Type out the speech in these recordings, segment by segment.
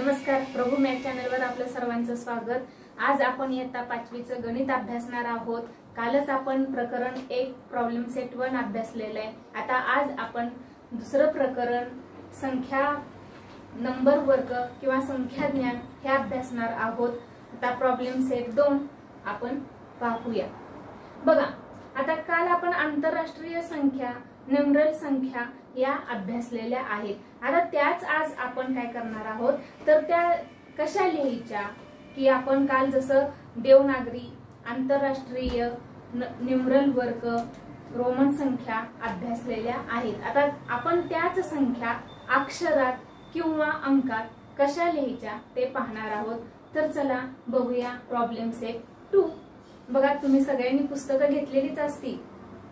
नमस्कार, प्रभू मॅथ चॅनलवर आपलं सर्वांचं स्वागत। आज आपण इयत्ता 5वीचं गणित अभ्यासणार आहोत। कालच आपण प्रकरण 1 प्रॉब्लेम सेट 1 अभ्यासलेलं आहे। आता आज आपण दुसरं प्रकरण संख्या नंबर वर्ग किंवा संख्या ज्ञान हे अभ्यासणार आहोत। आता प्रॉब्लेम सेट 2 आपण पाहूया। बघा, आता काल आपण आंतरराष्ट्रीय संख्या, न्यूमरल संख्या या अभ्यासलेल्या आहेत। आता त्याच आज आपण काय करणार आहोत तर त्या कशा लिहायच्या की आपण काल जसं देवनागरी, आंतरराष्ट्रीय, न्यूमरल वर्ग, रोमन संख्या अभ्यासलेल्या आहेत। आता आपण त्याच संख्या अक्षरात किंवा अंकात कशा लिहायच्या ते पाहणार आहोत। तर चला बघूया प्रॉब्लेम सेट 2। बघा, तुम्ही सगळ्यांनी पुस्तकं घेतलेलीच असतील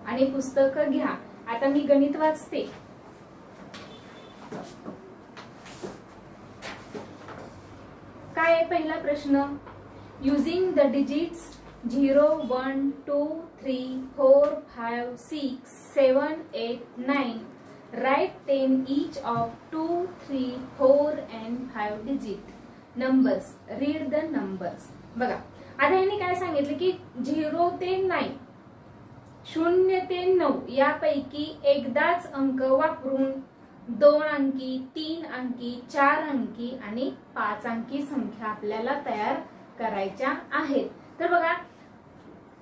आणि पुस्तकं घ्या। आता मी गणित वाचते। काय आहे पहिला प्रश्न? Using the digits 0 1 2 3 4 5 6 7 8 9 write 10 each of 2 3 4 and 5 digit numbers. read the numbers. बघा, आता यांनी काय सांगितलं की 0 ते 9, 0 ते 9 यापैकी एकदाच अंक वापरून 2 अंकी, 3 अंकी, 4 अंकी आणि 5 अंकी संख्या आपल्याला तयार करायच्या आहेत। तर बघा,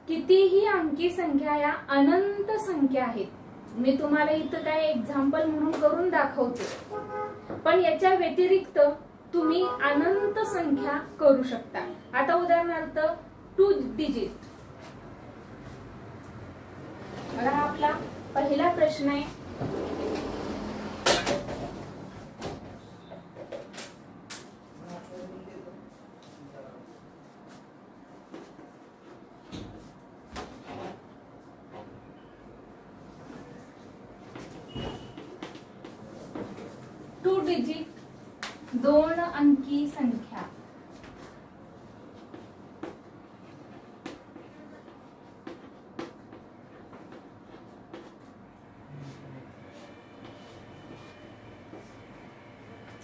कितीही अंकी संख्या या अनंत संख्या आहेत। मी तुम्हाला इथं काय एक्झाम्पल म्हणून करून दाखवते, पण याच्या व्यतिरिक्त तुम्ही अनंत संख्या करू शकता। आता उदाहरणार्थ 2 डिजिट। बघा, आपला पहिला प्रश्न आहे। टू डिजिट 2 अंकी संख्या।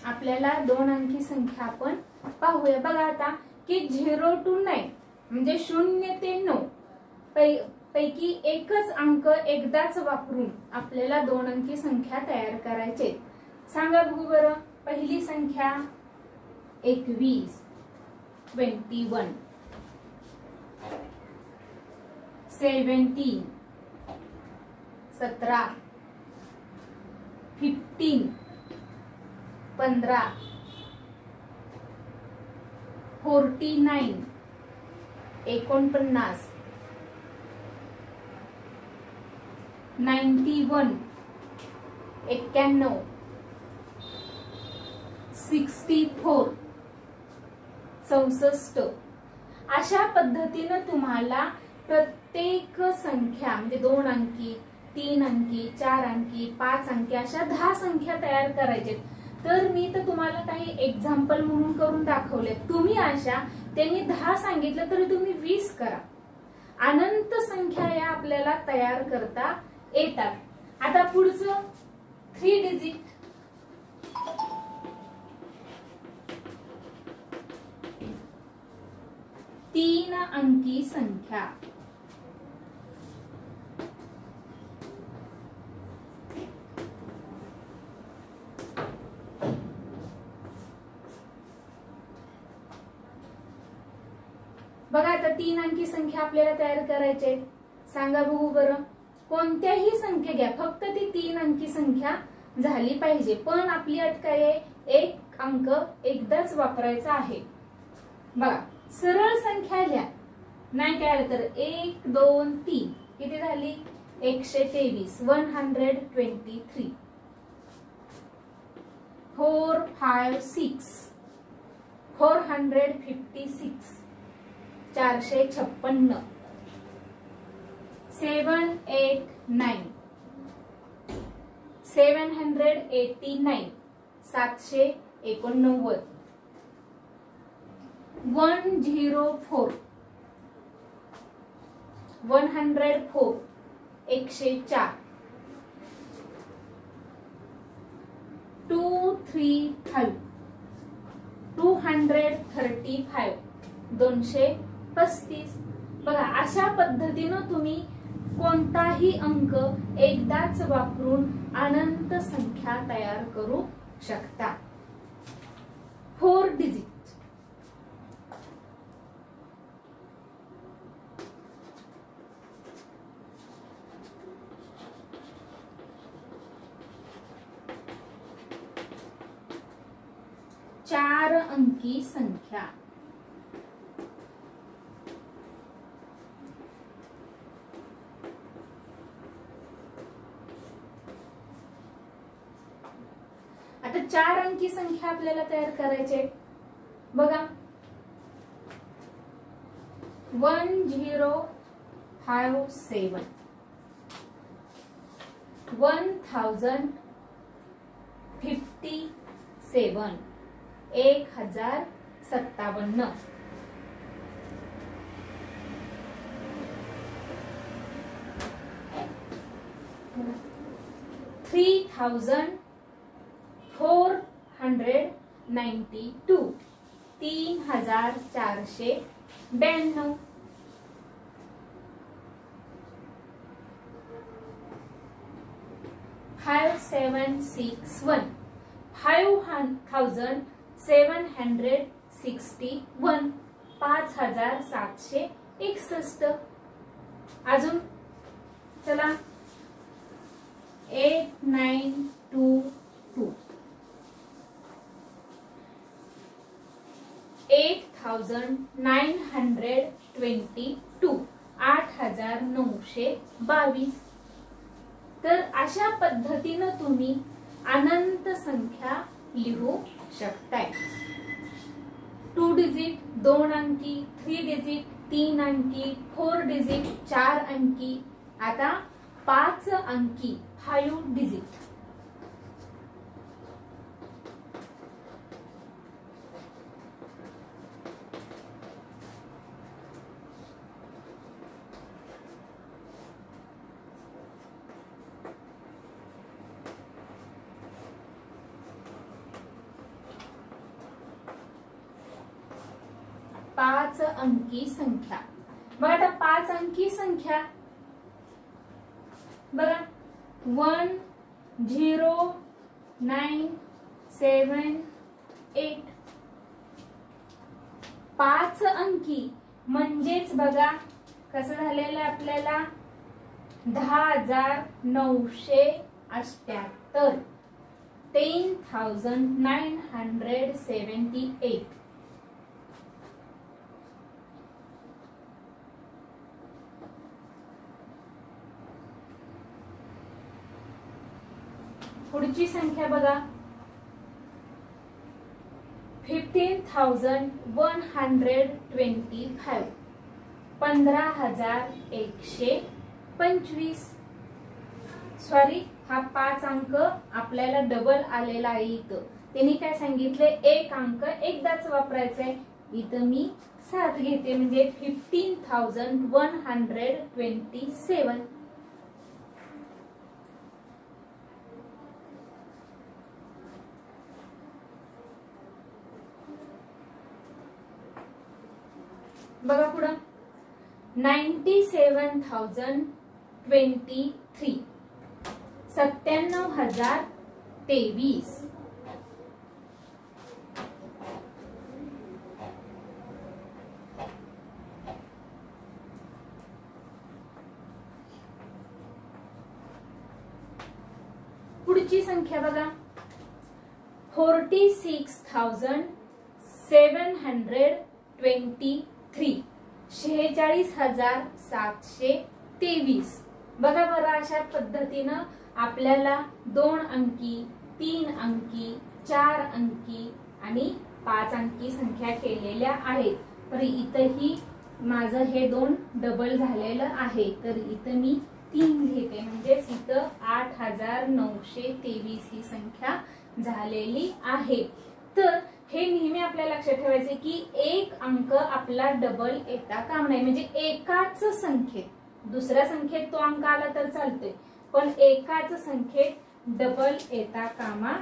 आपल्याला 2 अंकी संख्या आपण पाहूया। बघा आता की 0 to 9 म्हणजे 0 ते 9 पैकी एकच अंक एकदाच वापरून आपल्याला 2 अंकी संख्या तयार करायचे। सांगा बघू बरं, पहिली संख्या 21, 21, 17, 17, 15, 15, 49, 49, 91, 91, 64, 64। अशा पद्धतीने तुम्हाला प्रत्येक संख्या म्हणजे 2 अंकी, 3 अंकी, 4 अंकी, 5 अंकी अशा 10 संख्या तयार करायचे। तर मी तर तुम्हाला काही एक्झाम्पल म्हणून करून दाखवले। तुम्ही अशा त्यांनी 10 सांगितलं तरी तुम्ही 20 करा। अनंत संख्या या आपल्याला तयार करता येतात। आता पुढचं 3 डिजिट। तीन अंकी संख्या। बघा, आता 3 अंकी संख्या आपल्याला तयार करायचे। सांगा बघू बरं, कोणत्याही संख्या घ्या, फक्त ती 3 अंकी संख्या झाली पाहिजे। पण आपली अट काय आहे, एक अंक एकदाच वापरायचा आहे। बघा, सरळ संख्या लिहा, नाही काय आलं तर 1 2 3 किती झाली? 123, 123, 4 5 6, 456, 456, 7 8 9, 789, 789, 104, 104, 104, 2 3 5, 235 235. बघा अशा पद्धतीनं तुम्ही कोणताही अंक एकदाच वापरून अनंत संख्या तयार करू शकता. 4 डिजिट. चार अंकी संख्या. आता 4 अंकी संख्या आपल्याला तयार करायचे. बघा 1057 1057 1057 3492 3492 5761 5761 5761. अजून चला 8922 8922 8922. तर अशा पद्धतीनं तुम्ही अनंत संख्या लिहू शकताय. 2 डिजिट 2 अंकी, 3 डिजिट 3 अंकी, 4 डिजिट 4 अंकी, आता 5 अंकी 5 डिजिट. पाच अंकी संख्या. बघा आता 5 अंकी संख्या बघा 10978. 5 अंकी म्हणजेच बघा कसं झालेलं आपल्याला 10978. 10978. पुढची संख्या बघा 15125. 15125. सॉरी हा 5 अंक आपल्याला डबल आलेला आहे इथं. त्यांनी काय सांगितले एक अंक एकदाच वापरायचा आहे. इथं मी 7 घेते म्हणजे 15127. बघा पुढं 97023. 97023. पुढची संख्या बघा 46,723. 46723. बघा बरं अशा पद्धतीनं आपल्याला 2 अंकी 3 अंकी 4 अंकी आणि 5 अंकी संख्या केलेल्या आहेत. तर इथंही माझं हे 2 डबल झालेलं आहे. तर इथं मी 3 घेते म्हणजेच इथं 8923 ही संख्या झालेली आहे. तर हे नेहमी आपल्या लक्षात ठेवायचे की एक अंक आपला डबल येता कामा नये. म्हणजे एकाच संख्येत दुसऱ्या संख्येत तो अंक आला तर चालतोय पण एकाच संख्येत डबल येता कामा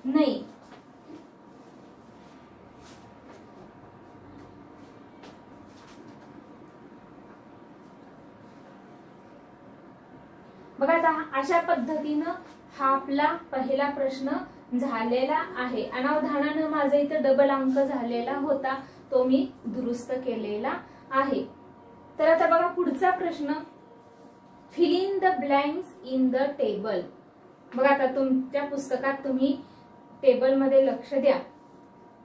नये. बघा आता अशा पद्धतीनं हा आपला पहिला प्रश्न झालेला आहे. अनावधानानं माझा इथे डबल अंक झालेला होता, तो मी दुरुस्त केलेला आहे. तर आता बघा पुढचा प्रश्न, fill in the blanks in the table. बघा आता तुमच्या पुस्तकात तुम्ही टेबल मध्ये लक्ष द्या.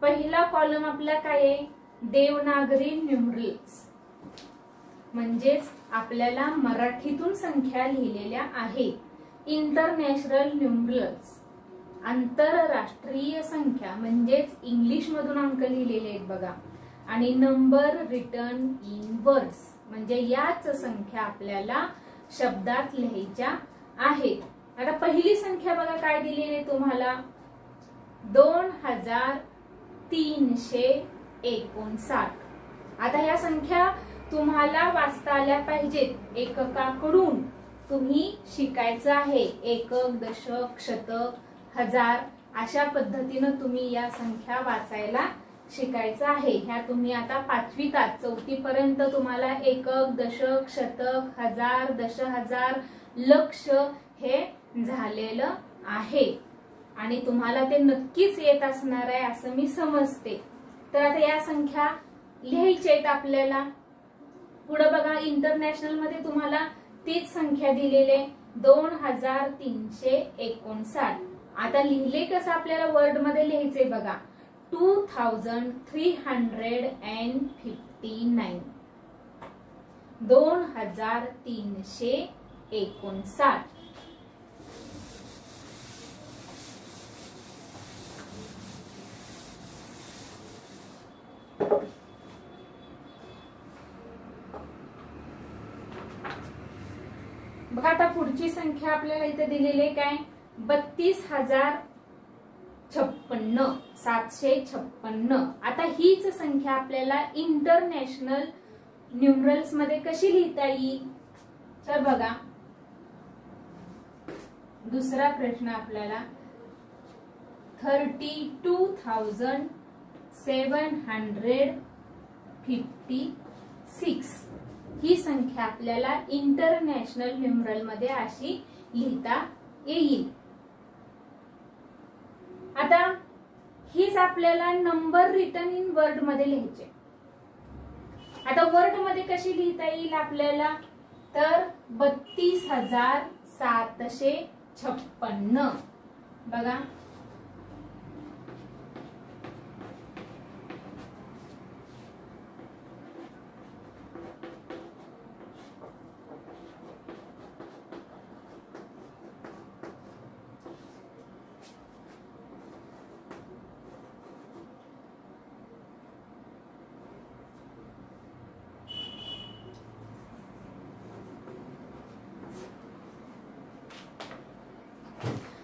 पहिला कॉलम आपला काय आहे, देवनागरी न्यूमरल्स, म्हणजेच आपल्याला मराठीतून संख्या लिहिलेल्या आहेत. इंटरनॅशनल न्यूमरल्स, आंतरराष्ट्रीय संख्या, म्हणजेच इंग्लिश मधून अंक लिहिलेले आहेत बघा. आणि नंबर रिटर्न इन वर्ड्स, म्हणजे याच संख्या आपल्याला शब्दात लिहायच्या आहेत. आता पहिली संख्या बघा काय दिलेली आहे तुम्हाला, 2359. आता ह्या संख्या तुम्हाला वाचता आल्या पाहिजेत. एककाकडून तुम्ही शिकायचं आहे. एकक, दशक, शतक, हजार अशा पद्धतीनं तुम्ही या संख्या वाचायला शिकायचं आहे. ह्या तुम्ही आता 5वीत, 4थी पर्यंत तुम्हाला एकक, दशक, शतक, हजार, दशहजार, लक्ष हे झालेलं आहे आणि तुम्हाला ते नक्कीच येत असणार आहे असं मी समजते. तर आता या संख्या लिहायच्या आहेत आपल्याला. पुढे बघा इंटरनॅशनल मध्ये तुम्हाला तीच संख्या दिलेली आहे, 2359. आता लिहिले कसं आपल्याला वर्ड मध्ये लिहायचंय बघा, 2359. 2359. बघा आता पुढची संख्या आपल्याला इथे दिलेली आहे काय, 32,056, 756. आता हीच संख्या आपल्याला इंटरनॅशनल न्यूमरल्स मध्ये कशी लिहिता येईल, तर बघा दुसरा प्रश्न आपल्याला 32,756 ही संख्या आपल्याला इंटरनॅशनल न्यूमरल मध्ये अशी लिहिता येईल. आता हीच आपल्याला नंबर रिटर्न इन वर्ड मध्ये लिहायचे. आता वर्ड मध्ये कशी लिहिता येईल आपल्याला, तर 32,756. बघा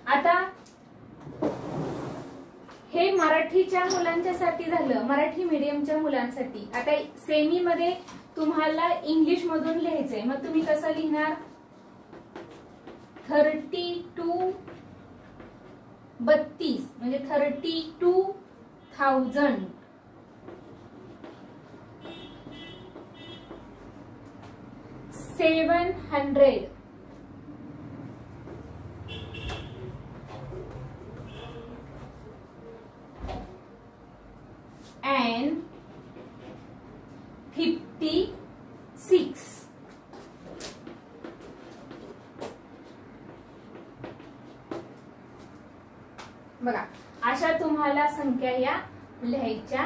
आता हे मराठीच्या मुलांच्यासाठी झालं, मराठी मीडियमच्या मुलांसाठी. आता सेमी मध्ये तुम्हाला इंग्लिश मधून लिहायचंय, मग तुम्ही कसं लिहिणार, 32 म्हणजे 32,000. $700 and 56. बघा अशा तुम्हाला संख्या या लिहायच्या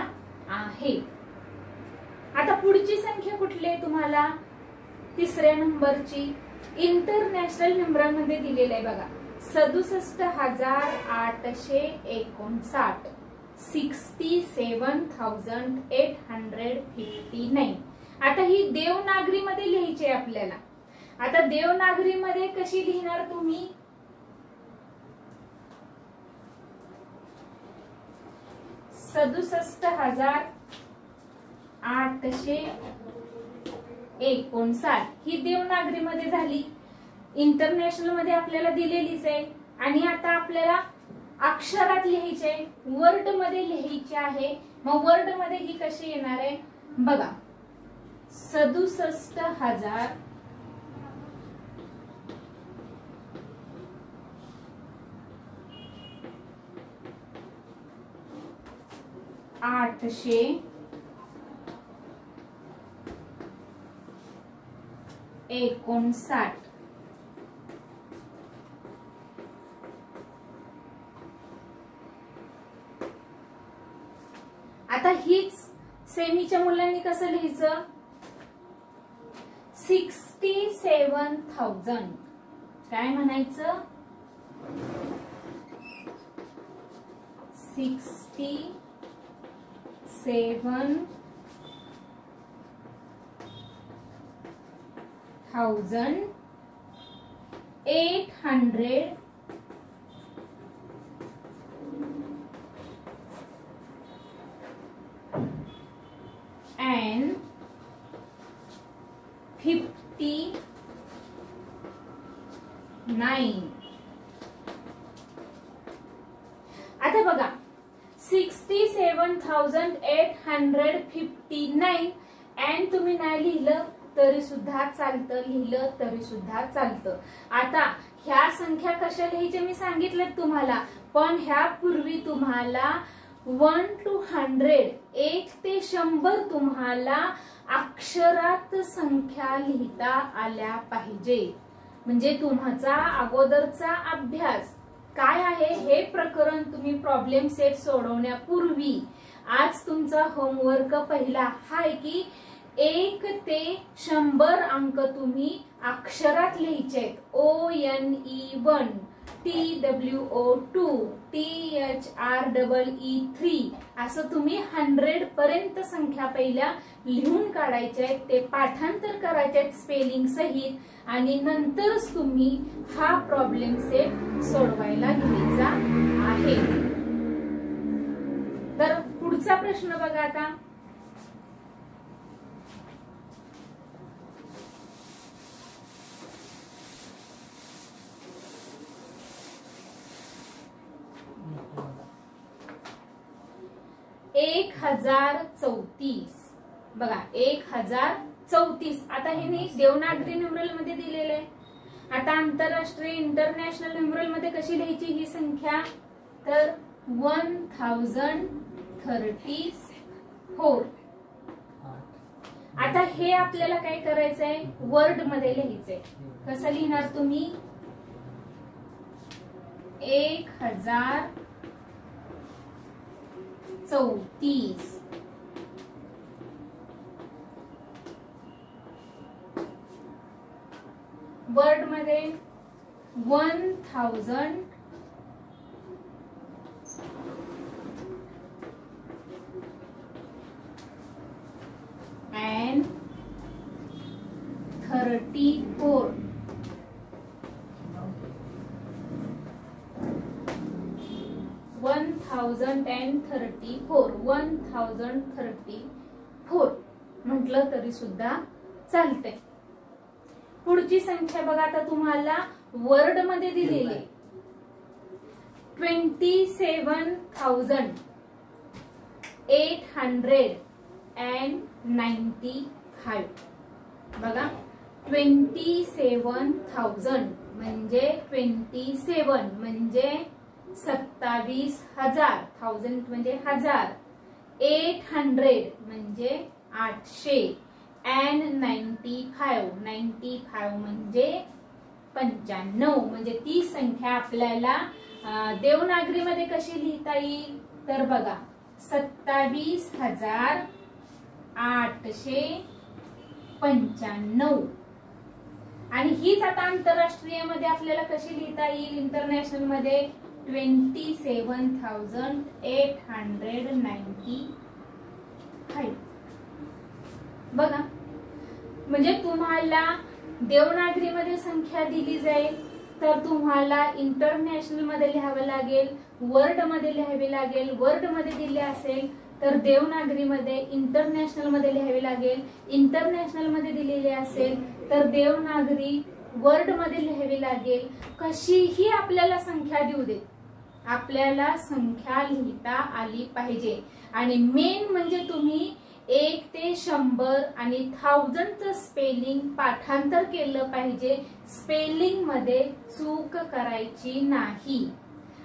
आहेत. आता पुढची संख्या कुठली आहे तुम्हाला, तिसऱ्या नंबरची इंटरनॅशनल नंबर मध्ये दिलेलं आहे बघा, 67,859. 67,859. आता ही देवनागरी मध्ये लिहायची आहे आपल्याला. आता देवनागरी मध्ये कशी लिहिणार तुम्ही, 67,859 ही देवनागरी मध्ये झाली. इंटरनॅशनल मध्ये आपल्याला दिलेलीच आहे. आणि आता आपल्याला अक्षरात लिहायचे, वर्ड मध्ये लिहायचे आहे. मग वर्ड मध्ये ही कशी येणार आहे बघा, 67,000 859. आता हीच सेमीच्या मुलांनी कसं लिहायचं? 67,000 काय म्हणायचं? 67,800 and 59. आता बघा 67,859 and तुम्ही नाही लिहिलं तरी सुद्धा चालतं, लिहिलं तरी सुद्धा चालतं. आता ह्या संख्या कशा लिहायच्या मी सांगितलं तुम्हाला, पण ह्यापूर्वी तुम्हाला 1 to 100 1 ते 100 तुम्हाला अक्षरात संख्या लिहिता आल्या पाहिजे. म्हणजे तुमचा अगोदरचा अभ्यास काय आहे हे प्रकरण तुम्ही प्रॉब्लेम सेट सोडवण्यापूर्वी आज तुमचा होमवर्क पहिला हाय की 1 ते 100 अंक तुम्ही अक्षरात लिहायचे. ONE1 TWO2 THREE असं तुम्ही 100 पर्यंत संख्या पहिल्या लिहून काढायच्या आहेत, ते पाठांतर करायचे आहेत स्पेलिंग सहित आणि नंतरच तुम्ही हा प्रॉब्लेम सेट सोडवायला घ्यायचा आहे. तर पुढचा प्रश्न बघा आता. एक 1034 बघा 1034. आता हे मी देवनागरी न्यूमरल मध्ये दिलेले आहे. आता आंतरराष्ट्रीय इंटरनॅशनल न्यूमरल मध्ये कशी लिहायची ही संख्या? तर 1034. आता हे आपल्याला काय करायचंय? वर्ड मध्ये लिहायचंय. कसं लिहिणार तुम्ही? 1034 वर्ड मध्ये 1000 and 34. 1034 म्हटलं तरी सुद्धा चालते. पुढची संख्या बघा. आता तुम्हाला वर्ड मध्ये दिलेली 27,895 बघा. 27,000 म्हणजे 27 म्हणजे 27,000. 1000 म्हणजे 1000. 800 म्हणजे 800 and 95 म्हणजे 95. म्हणजे ती संख्या आपल्याला देवनागरीमध्ये कशी लिहिता येईल? तर बघा 27,895 आणि हीच आता आंतरराष्ट्रीय मध्ये आपल्याला कशी लिहिता येईल? इंटरनॅशनल मध्ये 27,895 बघा. म्हणजे तुम्हाला देवनागरीमध्ये संख्या दिली जाईल तर तुम्हाला इंटरनॅशनल मध्ये लिहावं लागेल, वर्ड मध्ये लिहावी लागेल. वर्ड मध्ये दिले असेल तर देवनागरीमध्ये इंटरनॅशनल मध्ये लिहावी लागेल. इंटरनॅशनल मध्ये दिलेले असेल तर देवनागरी वर्ड मध्ये लिहावी लागेल. कशीही आपल्याला संख्या देऊ दे, आपल्याला संख्या लिहिता आली पाहिजे. आणि मेन म्हणजे तुम्ही 1 ते 100 आणि 1000चं स्पेलिंग पाठांतर केलं पाहिजे. स्पेलिंग मध्ये चूक करायची नाही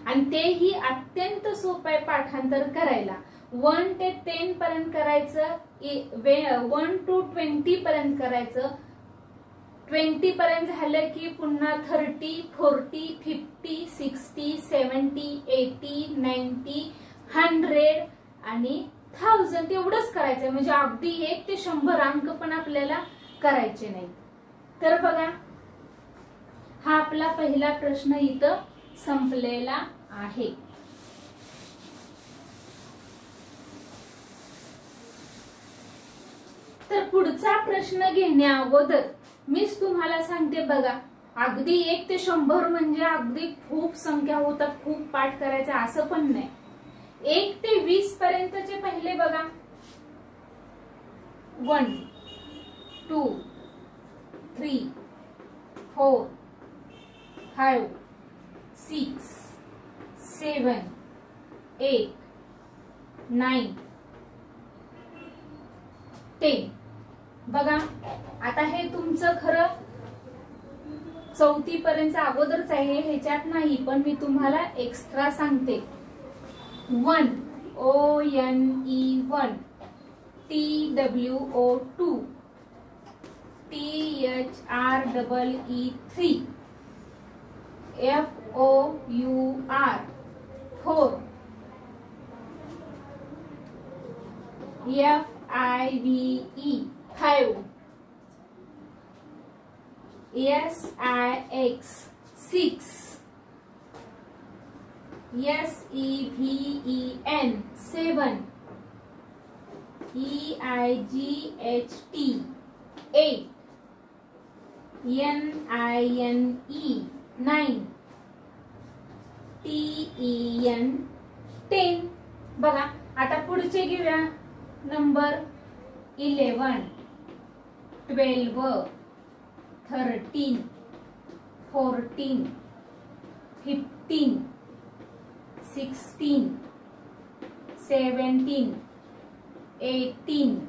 आणि तेही अत्यंत सोपं आहे पाठांतर करायला. 1 ते 10 पर्यंत करायचं, 1 to 20 पर्यंत करायचं. 20 पर्यंत झालं की पुन्हा 30, 40, 50, 60, 70, 80, 90, 100 आणि 1000 एवढंच करायचंय. म्हणजे अगदी 1 ते 100 अंक पण आपल्याला करायचे नाही. तर बघा, हा आपला पहिला प्रश्न इथं संपलेला आहे. तर पुढचा प्रश्न घेण्या अगोदर मीच तुम्हाला सांगते बघा, अगदी 1 ते 100 म्हणजे अगदी खूप संख्या होतात, खूप पाठ करायचा असं पण नाही. 1 ते 20 पर्यंतचे पहिले बघा, 1, 2, 3, 4, 5, 6, 7, 8, 9, 10. बघा, आता हे तुमचं खरं 4थी पर्यंत अगोदरच आहे, ह्याच्यात नाही, पण मी तुम्हाला एक्स्ट्रा सांगते. 1 ONE 1, TWO 2, THREE 3, FOUR 4, FIVE 5, SIX 6, SEVEN 7, EIGHT 8, NINE 9, TEN 10. बघा, आता पुढचे घेऊया. नंबर 11, 12, 13, 14, 15, 16, 17, 18,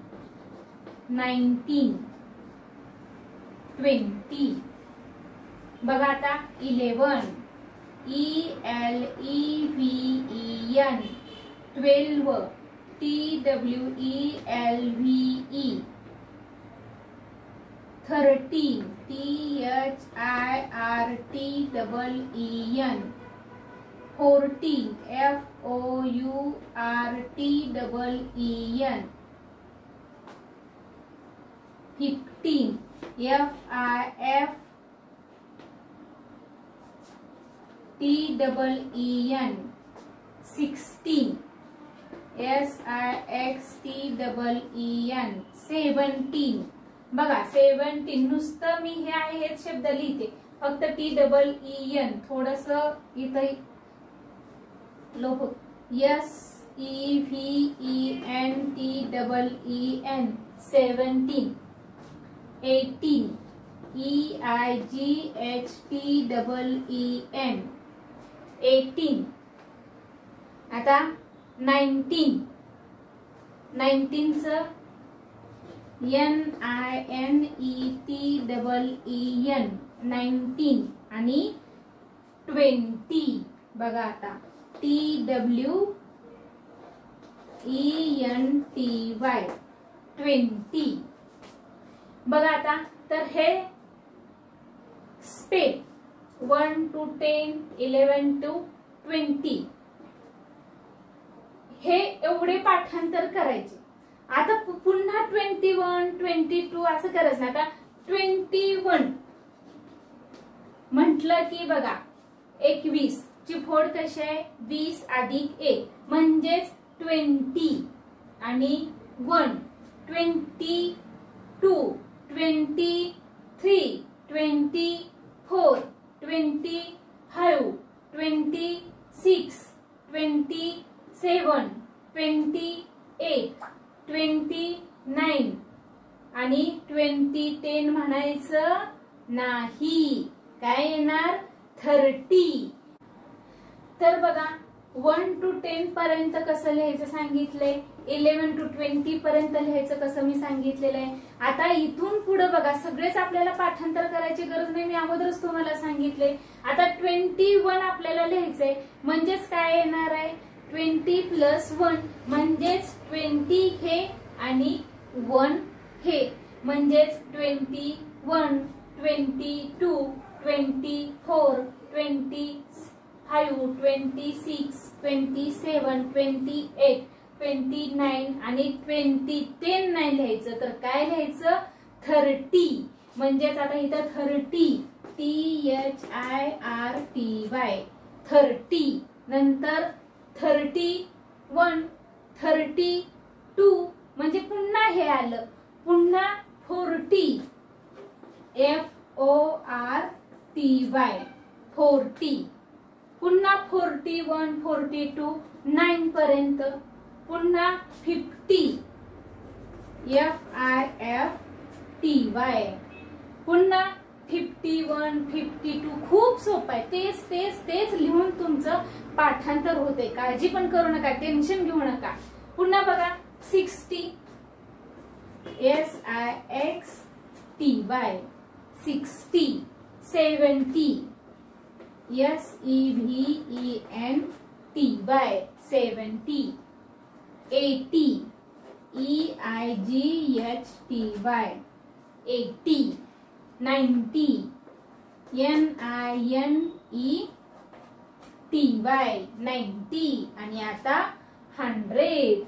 19, 20. बघा आता 11, ELEVEN 12, TWELVE 13, THIRTEEN 14, FOURTEEN 15, FIFTEEN 16, SIXTEEN 17. बघा, 17 नुसतं मी हे आहे हेच शब्द लिहिते, फक्त TEEN थोडस इथं लोक SEVENTEEN 17, 18, EIGHTEEN 18. आता 19, 19 च NINETEEN 19 आणि 20. बघा आता TWENTY 20. बघा आता, तर हे स्पेल 1 to 10, 11 to 20 हे एवढे पाठांतर करायचे. आता पुन्हा 21, 22 असं करायचं ना. आता 21 म्हटलं की बघा, 21 ची फोड कशी आहे, 20 अधिक 1 म्हणजेच 20 आणि 1, 22, 23, 24, 25, 26, 27, 28, 29 आणि 20 म्हणायचं नाही. काय येणार, 30. तर बघा, 1 to 10 पर्यंत कसं लिहायचं सांगितलंय, 11 to 20 पर्यंत लिहायचं कसं मी सांगितलेलं आहे. आता इथून पुढे बघा, सगळेच आपल्याला पाठांतर करायची गरज नाही, मी अगोदरच तुम्हाला सांगितले. आता 21 आपल्याला लिहायचंय, म्हणजेच काय येणार आहे, 20 प्लस 1 म्हणजेच 20 हे आणि 1 हे म्हणजेच 21, 22, 24, 25, 26, 27, 28, 29 आणि 20 ते नाही लिहायचं तर काय लिहायचं 30 म्हणजेच आता इथं 30 THIRTY 30 नंतर 31, 32 म्हणजे पुन्हा हे आलं पुन्हा 40 FORTY 40 पुन्हा 41, 42 9 पर्यंत पुन्हा 50 FIFTY पुन्हा 51, 52 खूप सोपं आहे तेच लिहून तुमचं पाठांतर होते काळजी पण करू नका टेन्शन घेऊ नका पुन्हा बघा 60 SIXTY 60 70 SEVENTY 70 80 EIGHTY 80 90 NINETY 90 आणि आता 100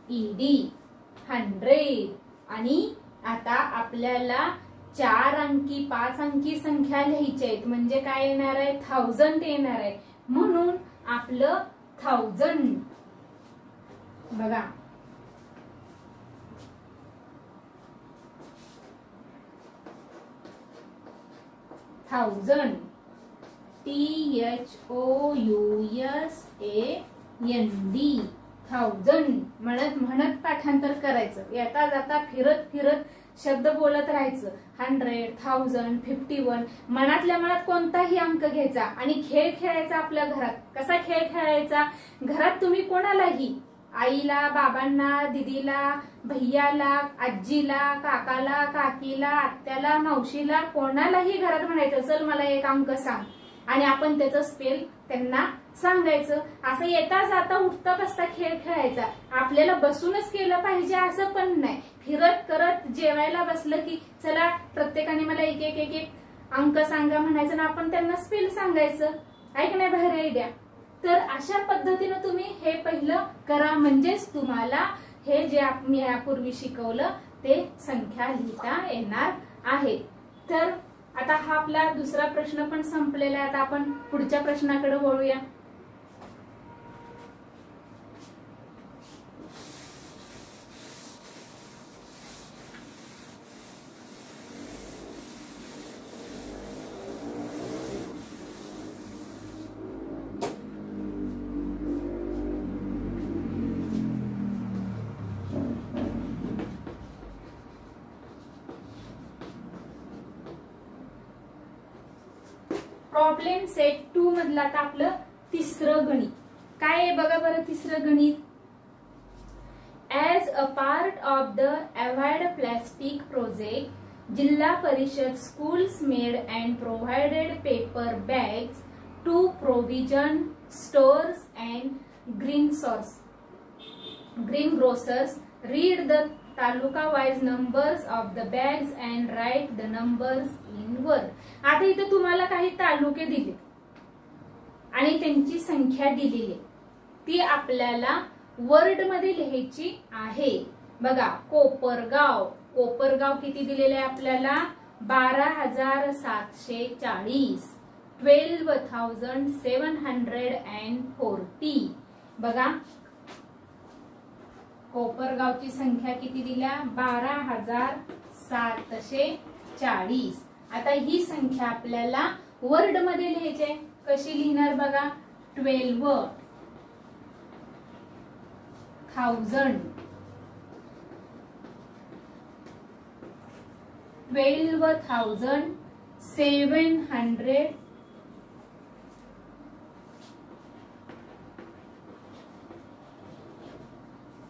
HUNDRED 100 आणि आता आपल्याला 4 अंकी 5 अंकी संख्या लिहायची आहेत म्हणजे काय येणार आहे 1000 येणार आहे म्हणून आपलं 1000 बघा 1000 THOUSAND 1000 म्हणत पाठांतर करायचं येता जाता फिरत शब्द बोलत राहायचं 100 1000 51 मनातल्या मनात कोणताही अंक घ्यायचा आणि खेळ खेळायचा आपल्या घरात कसा खेळ खेळायचा घरात तुम्ही कोणालाही आईला बाबांना दीदीला भैयाला आजीला काकाला काकीला आत्याला मावशीला कोणालाही घरात म्हणायचं चल मला एक अंक सांग आणि आपण त्याचं स्पेल त्यांना सांगायचं असं येता जाता उठता बसता खेळ खेळायचा आपल्याला बसूनच केलं पाहिजे असं पण नाही फिरत करत जेवायला बसलं की चला प्रत्येकाने मला एक अंक सांगा म्हणायचं ना आपण त्यांना स्पेल सांगायचं ऐक नाही बाहेर आयडिया तर अशा पद्धतीने तुम्ही हे पहिलं करा म्हणजेच तुम्हाला हे जे मी यापूर्वी शिकवलं ते संख्या लिहिता येणार आहे तर आता हा आपला दुसरा प्रश्न पण संपलेला आहे आता आपण पुढच्या प्रश्नाकडे वळूया प्रॉब्लेम सेट 2 मधला आता आपलं तिसरं गणित काय आहे बघा बरं तिसरं गणित as a part of the avoid plastic project जिल्हा परिषद schools made and provided paper bags to provision stores and greengrocers. Read the taluka wise numbers of the bags and write the numbers in word. आता इथे तुम्हाला काही तालुके दिले आणि त्यांची संख्या दिलेली ती आपल्याला वर्ड मध्ये लिहायची आहे. बघा कोपरगाव, कोपरगाव किती दिलेले आहे आपल्याला 12,740 12,740. बघा कोपरगावची संख्या किती दिल्या 12,740. आता ही संख्या आपल्याला वर्ड मध्ये लिहायची आहे. कशी लिहिणार बघा 12,000 12,700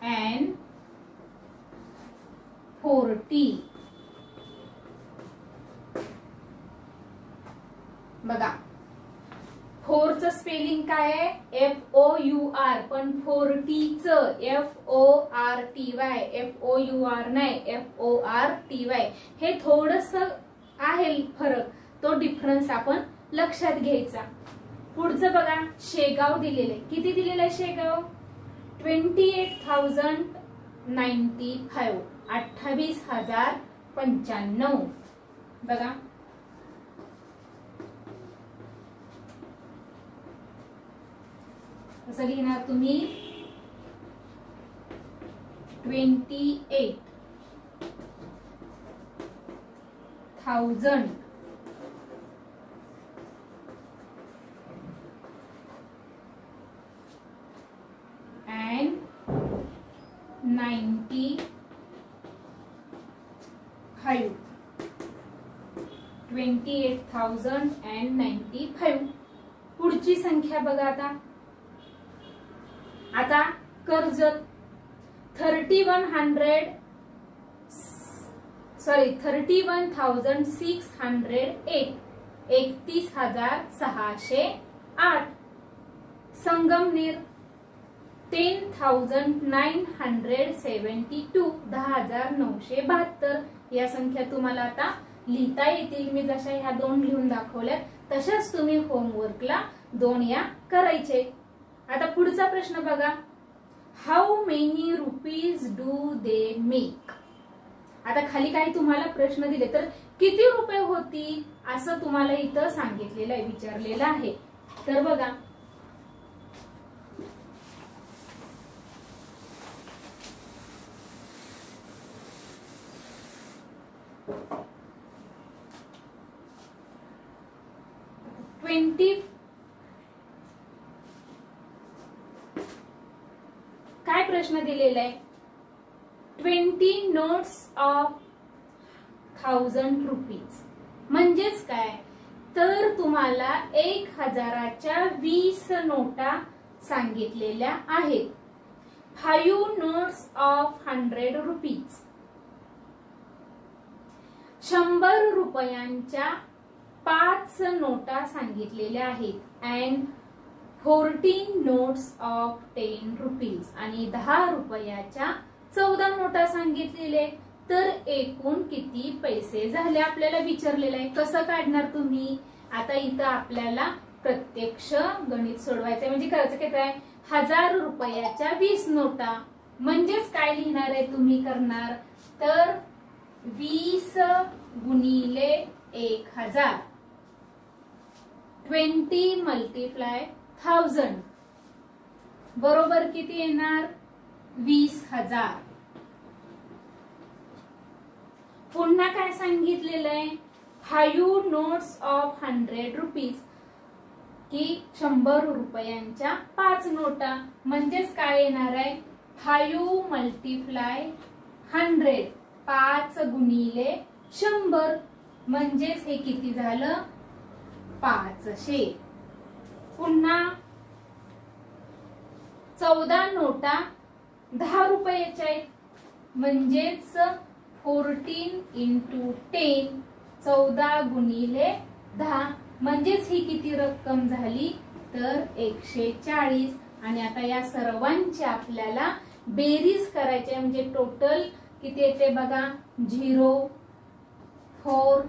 and 40. बघा 4चं स्पेलिंग काय आहे FOUR, पण 40चं FORTY, FOUR नाही FORTY. हे थोडस आहे फरक, तो डिफरन्स आपण लक्षात घ्यायचा. पुढचं बघा शेगाव दिलेलं आहे. किती दिलेलं आहे शेगाव? 28,095, 28,095. बघा कसं लिहिणार तुम्ही? 28,000 and 95. 28,095. पुढची संख्या बघा आता कर्जत 31,608, 31,608. संगमनेर 10,972, 10,972. या संख्या तुम्हाला आता लिहिता येतील. मी जशा ह्या 2 लिहून दाखवल्या तशाच तुम्ही होमवर्कला 2 या करायचे. आता पुढचा प्रश्न बघा, how many rupees do they make. आता खाली काही तुम्हाला प्रश्न दिले तर किती रुपये होती असं तुम्हाला इथं सांगितलेलं आहे, विचारलेलं आहे. तर बघा काय प्रश्न दिलेला आहे? 20 नोट्स ऑफ 1000 रुपीज म्हणजेच काय? तर तुम्हाला 1000च्या 20 नोटा सांगितलेल्या आहेत. 5 नोट्स ऑफ 100 रुपीज, 100 रुपयांच्या 5 नोटा सांगितलेल्या आहेत. अँड 14 नोट्स ऑफ 10 रुपीज आणि 10 रुपयाच्या 14 नोटा सांगितलेले. तर एकूण किती पैसे झाले आपल्याला विचारलेलं आहे. कसं काढणार तुम्ही? आता इथं आपल्याला प्रत्यक्ष गणित सोडवायचंय. म्हणजे करायचं काय? 1000 रुपयाच्या 20 नोटा म्हणजेच काय लिहिणार आहे तुम्ही करणार? तर 20 गुणिले 1000, 20 मल्टिप्लाय 1000 बरोबर किती येणार? 20,000. पुन्हा काय सांगितलेलं आहे? 5 नोट्स ऑफ 100 रुपीज की 100 रुपयांच्या 5 नोटा म्हणजेच काय येणार आहे? 5 मल्टिप्लाय 100, 5 गुणिले 100 म्हणजेच हे किती झालं? 500. पुन्हा 14 नोटा 10 रुपयाच्या आहेत म्हणजेच 14 into 10, 14 गुणिले 10 म्हणजेच ही किती रक्कम झाली? तर 140. आणि आता या सर्वांची आपल्याला बेरीज करायची आहे. म्हणजे टोटल किती येते बघा? 0, 4,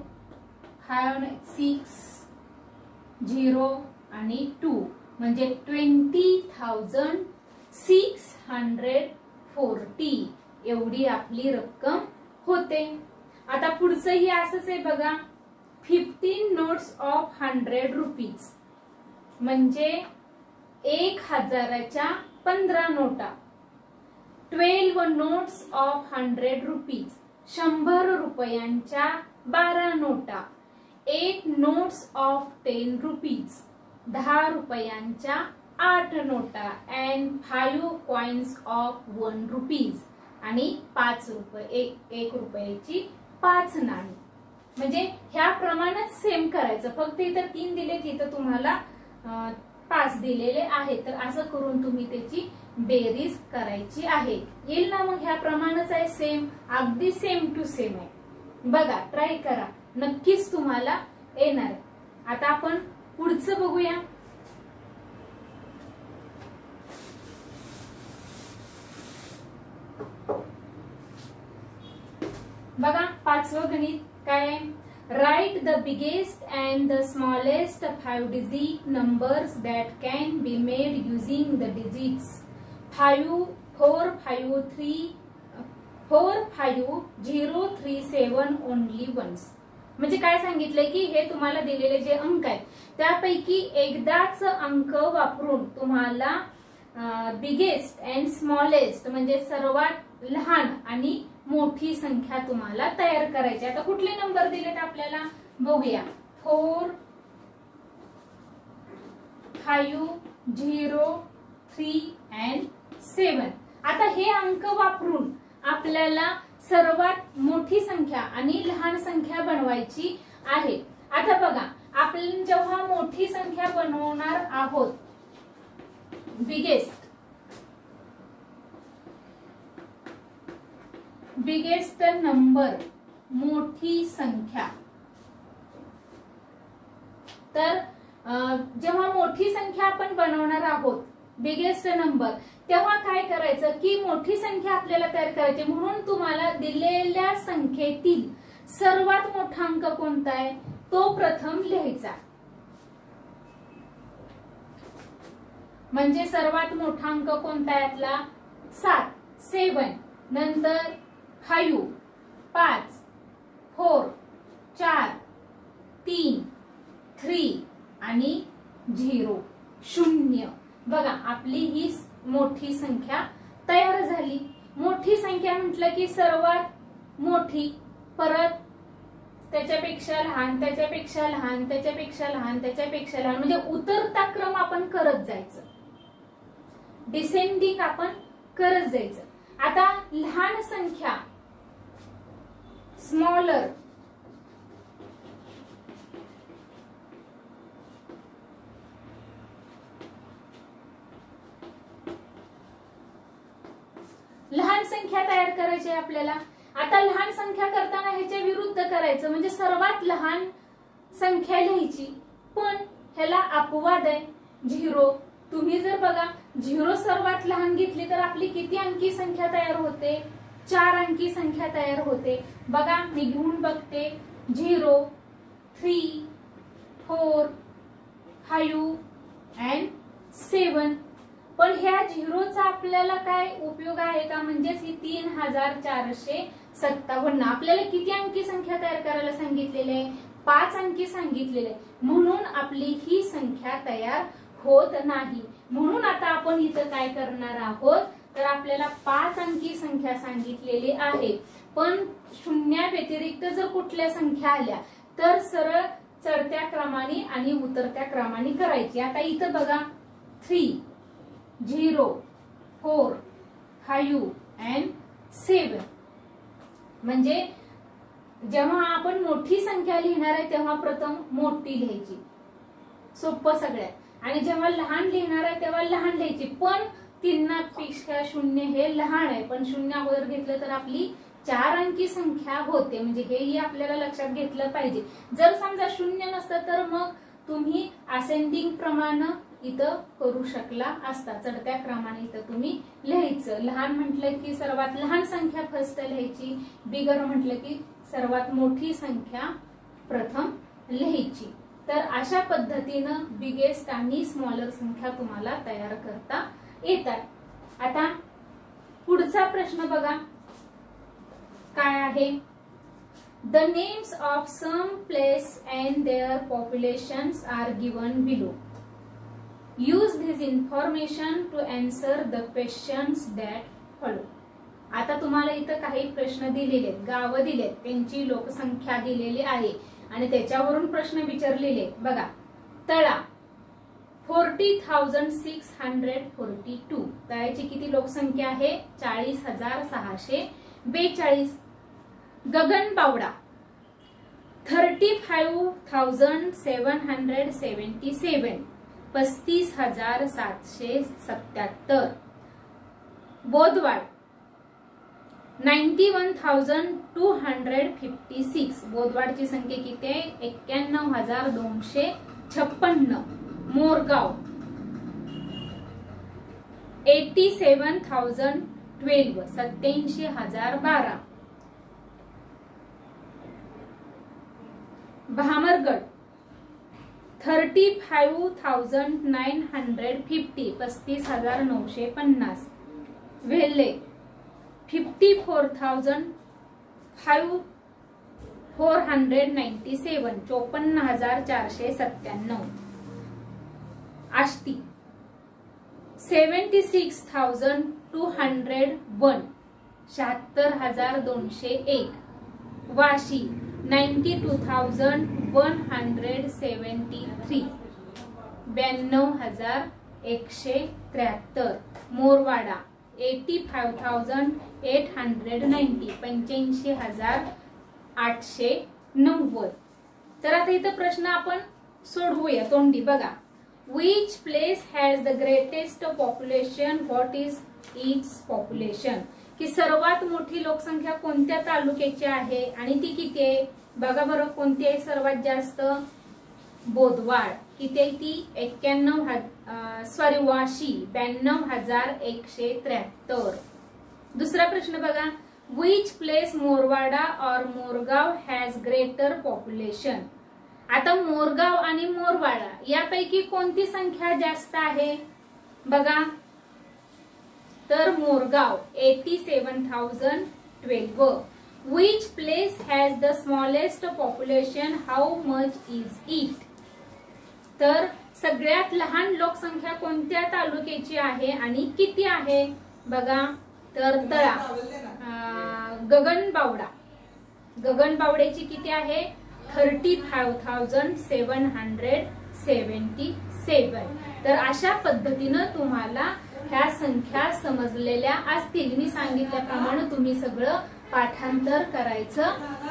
5, 6, 0 आणि 2 म्हणजे 20,640 एवढी आपली रक्कम होते. आता पुढचं ही असंच आहे बघा, 15 नोट्स ऑफ 100 रुपीज म्हणजे 1000च्या 15 नोटा. 12 नोट्स ऑफ 100 रुपीज 100 रुपयांच्या 12 नोटा. 8 नोट्स ऑफ 10 रुपीज 10 रुपयांच्या 8 नोटा. अँड 5 कॉइन्स ऑफ 1 रुपीज आणि 5 रुपये 1 रुपयाची 5 नाणी. म्हणजे ह्या प्रमाणात सेम करायचं. फक्त इथं 3 दिले, तिथं तुम्हाला 5 दिलेले आहे. तर असं करून तुम्ही त्याची बेरीज करायची आहे. येईल ना मग? ह्या प्रमाणच आहे, सेम, अगदी सेम टू सेम आहे. बघा, ट्राय करा, नक्कीच तुम्हाला येणार. आता आपण पुढचं बघूया. बघा पाचवं गणित काय आहे. Write the biggest and the smallest 5 digit numbers that can be made using the digits 5 4 5 3 4 5 0 3 7 only once. म्हणजे काय सांगितलंय की हे तुम्हाला दिलेले जे अंक आहेत त्यापैकी एकदाच अंक वापरून तुम्हाला बिगेस्ट अँड स्मॉलेस्ट म्हणजे सर्वात लहान आणि मोठी संख्या तुम्हाला तयार करायची. आता कुठले नंबर दिलेत आपल्याला बघूया. 4 5 0 3 and 7. आता हे अंक वापरून आपल्याला सर्वात मोठी संख्या आणि लहान संख्या बनवायची आहे. आता बघा आपण जेव्हा मोठी संख्या बनवणार आहोत बिगेस्ट नंबर मोठी संख्या, तर जेव्हा मोठी संख्या आपण बनवणार आहोत बिगेस्ट नंबर तेव्हा काय करायचं की मोठी संख्या आपल्याला तयार करायची. म्हणून तुम्हाला दिलेल्या संख्येतील सर्वात मोठा अंक कोणता आहे तो प्रथम लिहायचा. म्हणजे सर्वात मोठा अंक कोणता आहे यातला 7 7 नंतर 5 5 4 4 3 3 आणि 0 0. बघा आपली ही मोठी संख्या तयार झाली. मोठी संख्या म्हटलं की सर्वात मोठी, परत त्याच्यापेक्षा लहान, त्याच्यापेक्षा लहान, त्याच्यापेक्षा लहान, त्याच्यापेक्षा लहान, म्हणजे उतरता क्रम आपण करत जायचं, डिसेंडिंग आपण करत जायचं. आता लहान संख्या स्मॉलर लहान संख्या तयार करायची आहे आपल्याला. आता लहान संख्या करताना ह्याच्या विरुद्ध करायचं म्हणजे सर्वात लहान संख्या लिहायची, पण ह्याला अपवाद आहे 0. तुम्ही जर बघा 0 सर्वात लहान घेतली तर आपली किती अंकी संख्या तयार होते 4 अंकी संख्या तयार होते. बघा मी घेऊन बघते 0 3 4 5 and 7. पण ह्या 0चा आपल्याला काय उपयोग आहे का, म्हणजेच ही 3457. आपल्याला किती अंकी संख्या तयार करायला सांगितलेली आहे 5 अंकी सांगितलेले, म्हणून आपली ही संख्या तयार होत नाही. म्हणून आता आपण इथं काय करणार आहोत तर आपल्याला 5 अंकी संख्या सांगितलेली आहे, पण शून्या व्यतिरिक्त जर कुठल्या संख्या आल्या तर सरळ चढत्या क्रमाने आणि उतरत्या क्रमाने करायची. आता इथं बघा 3 0 4 5 and 7. म्हणजे जेव्हा आपण मोठी संख्या लिहिणार आहे तेव्हा प्रथम मोठी लिहायची, सोपं सगळ्यात, आणि जेव्हा लहान लिहिणार आहे तेव्हा लहान लिहायची. पण 3पेक्षा 0 हे लहान आहे, पण 0 अगोदर घेतलं तर आपली 4 अंकी संख्या होते. म्हणजे हेही आपल्याला लक्षात घेतलं पाहिजे. जर समजा 0 नसतं तर मग तुम्ही असेंडिंग प्रमाणे इथं करू शकला असता, चढत्या क्रमाने इथं तुम्ही लिहायचं. लहान म्हटलं की सर्वात लहान संख्या फर्स्ट लिहायची, बिगर म्हटलं की सर्वात मोठी संख्या प्रथम लिहायची. तर अशा पद्धतीनं बिगेस्ट आणि स्मॉलर संख्या तुम्हाला तयार करता येतात. आता पुढचा प्रश्न बघा काय आहे. The names of some place and their populations are given below. Use this information to answer the questions that follow. आता तुम्हाला इथं काही प्रश्न दिलेले, गावं दिलेत, त्यांची लोकसंख्या दिलेली आहे आणि त्याच्यावरून प्रश्न विचारलेले. बघा तळा 40,642. तळ्याची किती लोकसंख्या आहे 40,642. गगनबावडा 35,777. 35,777. बोदवाड 91,256. बोदवाडची संख्या किती आहे? 91,256. मोरगाव 87,012. 87,012. भामरगड 35,950. 35,950. वेल्हे 54,497. 54,497. आष्टी 76,201. 76,201. वाशी 92,173. 92,173. मोरवाडा 85,890. 85,890. तर आता इथं प्रश्न आपण सोडवूया तोंडी. बघा, which place has the greatest population? What is its population? की सर्वात मोठी लोकसंख्या कोणत्या तालुक्याची आहे आणि ती किती आहे? बघा बरं, कोणती आहे सर्वात जास्त? बोदवाड. किती आहे ती? 91,000. वाशी 92,173. दुसरा प्रश्न बघा, which place मोरवाडा और मोरगाव has greater population? आता मोरगाव आणि मोरवाडा यापैकी कोणती संख्या जास्त आहे? बघा, तर Morgaon 87,012. Which place has the smallest population? How much is it? तर सगळ्यात लहान लोकसंख्या कोणत्या तालुक्याची आहे आणि किती आहे? बघा, तर तळा गगनबावडा. गगनबावड्याची किती आहे? 35,777. तर अशा पद्धतीनं तुम्हाला ह्या संख्या समजलेल्या असतील. मी सांगितल्याप्रमाणे तुम्ही सगळं पाठांतर करायचं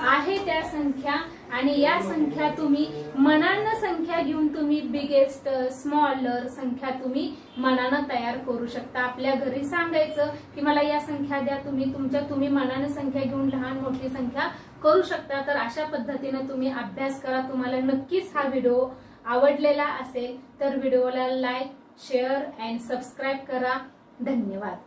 आहे त्या संख्या, आणि या संख्या तुम्ही मनानं संख्या घेऊन तुम्ही बिगेस्ट स्मॉलर संख्या तुम्ही मनानं तयार करू शकता. आपल्या घरी सांगायचं की मला या संख्या द्या, तुम्ही मनानं संख्या घेऊन लहान मोठी संख्या करू शकता. तर अशा पद्धतीने तुम्ही अभ्यास करा. तुम्हाला नक्कीच हा व्हिडिओ आवडलेला असेल तर व्हिडिओला लाईक, शेअर अँड सबस्क्राईब करा. धन्यवाद.